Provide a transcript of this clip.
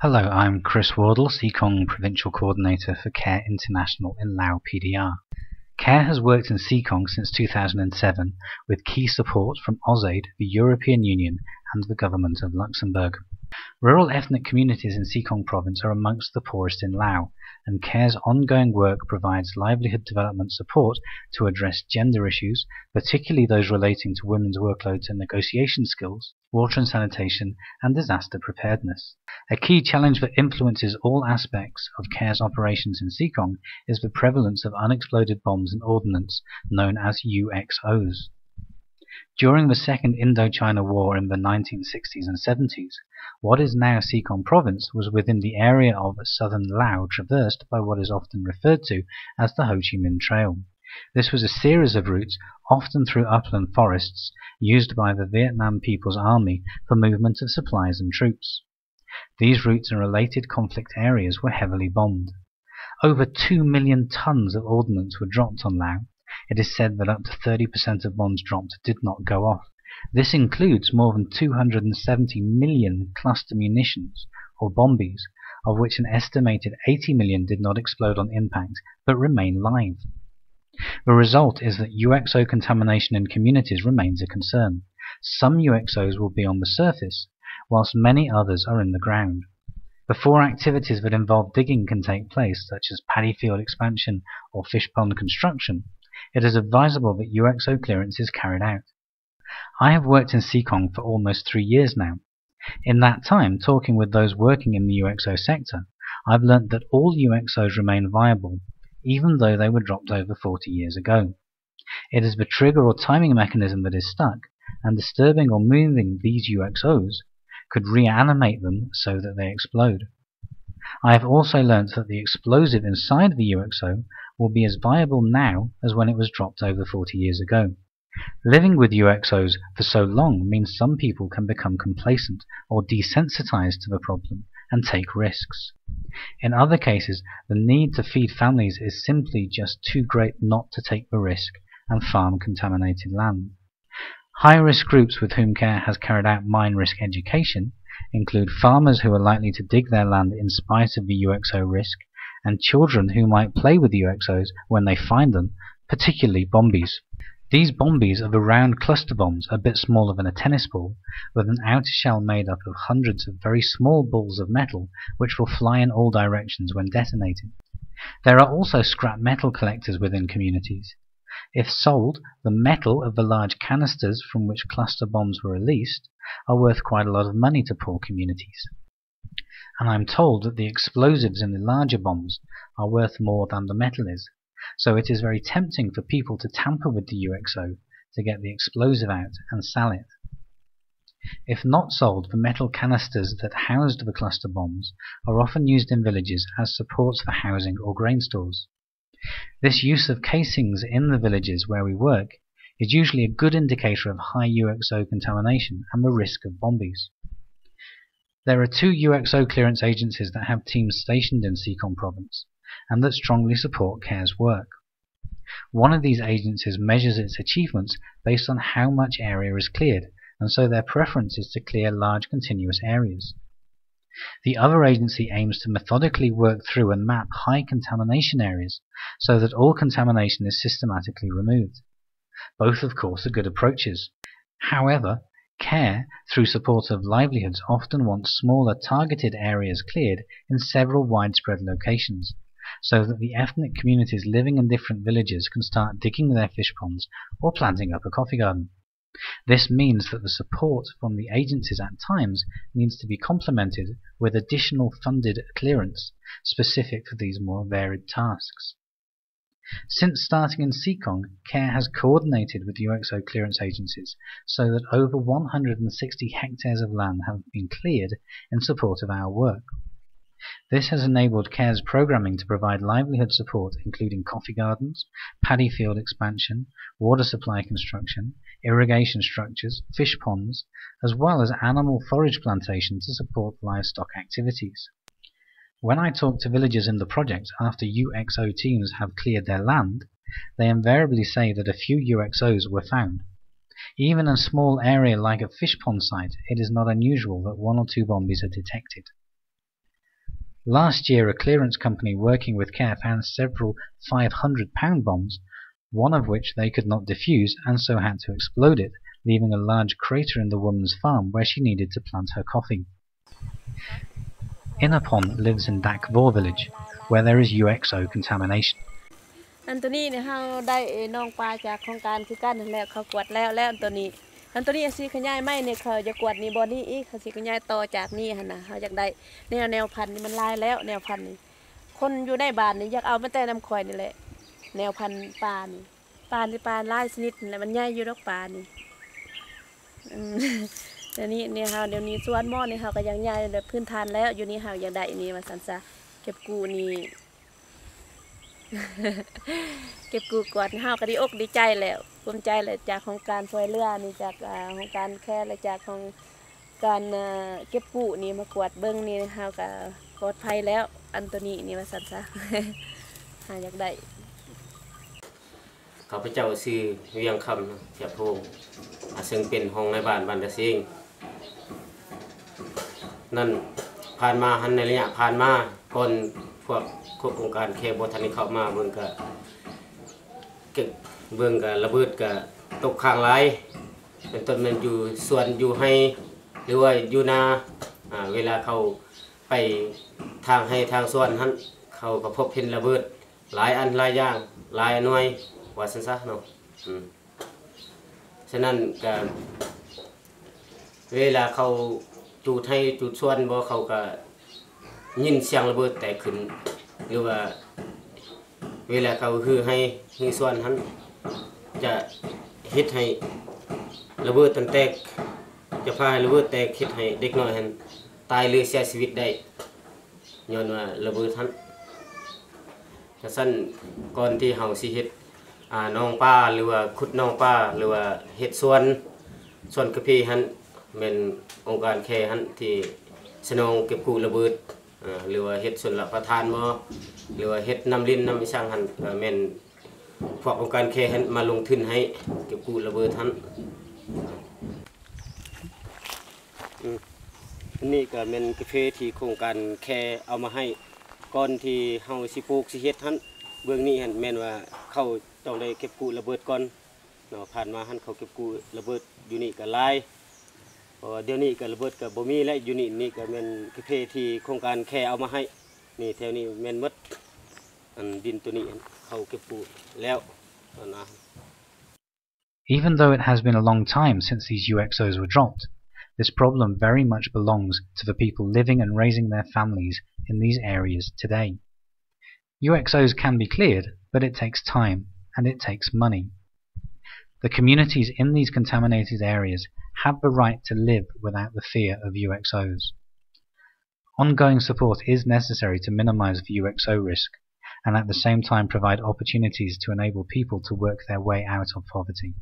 Hello, I'm Chris Wardle, Sekong Provincial Coordinator for CARE International in Laos PDR. CARE has worked in Sekong since 2007 with key support from AusAid, the European Union and the Government of Luxembourg. Rural ethnic communities in Sekong Province are amongst the poorest in Laos, and CARE's ongoing work provides livelihood development support to address gender issues, particularly those relating to women's workloads and negotiation skills, water and sanitation, and disaster preparedness. A key challenge that influences all aspects of CARE's operations in Sekong is the prevalence of unexploded bombs and ordnance, known as UXOs. During the Second Indochina War in the 1960s and 70s, what is now Sekong Province was within the area of southern Laos traversed by what is often referred to as the Ho Chi Minh Trail. This was a series of routes, often through upland forests, used by the Vietnam People's Army for movement of supplies and troops. These routes and related conflict areas were heavily bombed. Over 2 million tons of ordnance were dropped on Laos. It is said that up to 30% of bombs dropped did not go off. This includes more than 270 million cluster munitions, or bombies, of which an estimated 80 million did not explode on impact, but remain live. The result is that UXO contamination in communities remains a concern. Some UXOs will be on the surface, whilst many others are in the ground. Before activities that involve digging can take place, such as paddy field expansion or fish pond construction, it is advisable that UXO clearance is carried out. I have worked in Sekong for almost 3 years now. In that time, talking with those working in the UXO sector, I've learnt that all UXOs remain viable, even though they were dropped over 40 years ago. It is the trigger or timing mechanism that is stuck, and disturbing or moving these UXOs could reanimate them so that they explode. I have also learnt that the explosive inside the UXO will be as viable now as when it was dropped over 40 years ago. Living with UXOs for so long means some people can become complacent or desensitized to the problem and take risks. In other cases, the need to feed families is simply just too great not to take the risk and farm contaminated land. High-risk groups with whom CARE has carried out mine risk education include farmers who are likely to dig their land in spite of the UXO risk, and children who might play with UXOs when they find them, particularly bombies. These bombies are the round cluster bombs, a bit smaller than a tennis ball, with an outer shell made up of hundreds of very small balls of metal which will fly in all directions when detonated. There are also scrap metal collectors within communities. If sold, the metal of the large canisters from which cluster bombs were released are worth quite a lot of money to poor communities. And I'm told that the explosives in the larger bombs are worth more than the metal is, so it is very tempting for people to tamper with the UXO to get the explosive out and sell it. If not sold, the metal canisters that housed the cluster bombs are often used in villages as supports for housing or grain stores. This use of casings in the villages where we work is usually a good indicator of high UXO contamination and the risk of bombies. There are 2 UXO clearance agencies that have teams stationed in Sekong Province and that strongly support CARE's work. One of these agencies measures its achievements based on how much area is cleared, and so their preference is to clear large continuous areas. The other agency aims to methodically work through and map high contamination areas so that all contamination is systematically removed. Both, of course, are good approaches. However, CARE, through support of livelihoods, often wants smaller targeted areas cleared in several widespread locations, so that the ethnic communities living in different villages can start digging their fish ponds or planting up a coffee garden. This means that the support from the agencies at times needs to be complemented with additional funded clearance specific for these more varied tasks. Since starting in Sekong, CARE has coordinated with UXO clearance agencies so that over 160 hectares of land have been cleared in support of our work. This has enabled CARE's programming to provide livelihood support including coffee gardens, paddy field expansion, water supply construction, irrigation structures, fish ponds, as well as animal forage plantation to support livestock activities. When I talk to villagers in the project after UXO teams have cleared their land, they invariably say that a few UXOs were found. Even in a small area like a fish pond site, it is not unusual that 1 or 2 bombies are detected. Last year, a clearance company working with CARE found several 500-pound bombs, one of which they could not defuse and so had to explode it, leaving a large crater in the woman's farm where she needed to plant her coffee. Inapon lives in Dakvor village, where there is UXO contamination. อันตัวนี้เนี่ยเราได้น้องปลาจากโครงการคือกันนั่นแหละเขากวดแล้วตัวนี้อันตัวนี้สิขยายไม่เนี่ยเขาจะกวดนี่บอนี่อีกเขาสิขยายต่อจากนี่หั่นน่ะเขาอยากได้แนวพันธุ์นี่มันลายแล้วแนวพันธุ์นี่คนอยู่ในบ้านนี่อยากเอามาแต่น้ำข่อยนี่แหละแนวพันธุ์ปลานี่ปลาลายชนิดนี่แหละมันใหญ่อยู่ดอกปลานี่เดี๋ยวนี้เนี่ยเดี๋ยวนี้สวนหม้อนี่เขาก็ยังใหญ่แบบพื้นฐานแล้วอยู่นี่เขาอยากได้นี่มาสันซะเก็บกูนี่เก็บกูกวาดห้าวก็ดีอกดีใจแล้วภูมิใจเลยจากของการช่วยเหลือนี่จากของการแค่และจากของการเก็บกูนี่มากวาดเบิ้งนี่ห้าวก็ปลอดภัยแล้วอันตัวนี้นี่มาสั่นซะหาอยากได้ข้าพเจ้าชื่อเวียงคำเทียบโพงซึ่งเป็นห้องในบ้านบ้านตะเซียงนั่นผ่านมาในระยะผ่านมาก่อนพวกโครงการแค่บทันเข้ามาเบิ่งก็ระเบิดก็ตกข้างไรเป็นต้นมันอยู่ส่วนอยู่ให้หรือว่าอยู่นาเวลาเขาไปทางให้ทางส่วนนั้นเขาก็พบเห็นระเบิดหลายอันหลายอย่างหลายหน่วยว่าซั่นซะเนาะฉะนั้นก็เวลาเขาจุดให้จุดส่วนบ่เขาก็ยินเสียงระเบิดแตกขึ้นหรือว่าเวลาเขาให้ส่วนนั้นจะเฮ็ดให้ระเบิดแตกจะพาระเบิดแตกเฮ็ดให้เด็กน้อยนั้นตายหรือเสียชีวิตได้ย้อนว่าระเบิดนั้นฉะนั้นก่อนที่เฮาสิเฮ็ดน้องป้าหรือว่าขุดน้องป้าหรือว่าเฮ็ดส่วนกระพีหันเป็นองค์การแค่หันที่สนองเก็บกู้ระเบิดหรือว่าเฮ็ดส่วนละประทานบ่หรือว่าเฮ็ดน้ำลิ้นน้ำช่างหันแม่นพวกองค์การแค่หันมาลงทุนให้เก็บกู้ระเบิดหันนี่ก็เป็นกาแฟที่โครงการแค่เอามาให้ก่อนที่เฮาสิปลูกสิเฮ็ดหันเบื้องนี้หันแม่นว่าเขาต้องได้เก็บกู้ระเบิดก่อนเนาะผ่านมาหันเขาเก็บกู้ระเบิดอยู่นี่ก็หลายเดี๋ยวนี้ก็ระเบิดก็บ่มีแล้วอยู่นี่ก็แม่นกาแฟที่โครงการแค่เอามาให้นี่แถวนี้แม่นหมดอันดินตัวนี้เขาเก็บกู้แล้วนะ Even though it has been a long time since these UXOs were dropped, this problem very much belongs to the people living and raising their families in these areas today. UXOs can be cleared, but it takes time and it takes money. The communities in these contaminated areas have the right to live without the fear of UXOs. Ongoing support is necessary to minimize the UXO risk and at the same time provide opportunities to enable people to work their way out of poverty.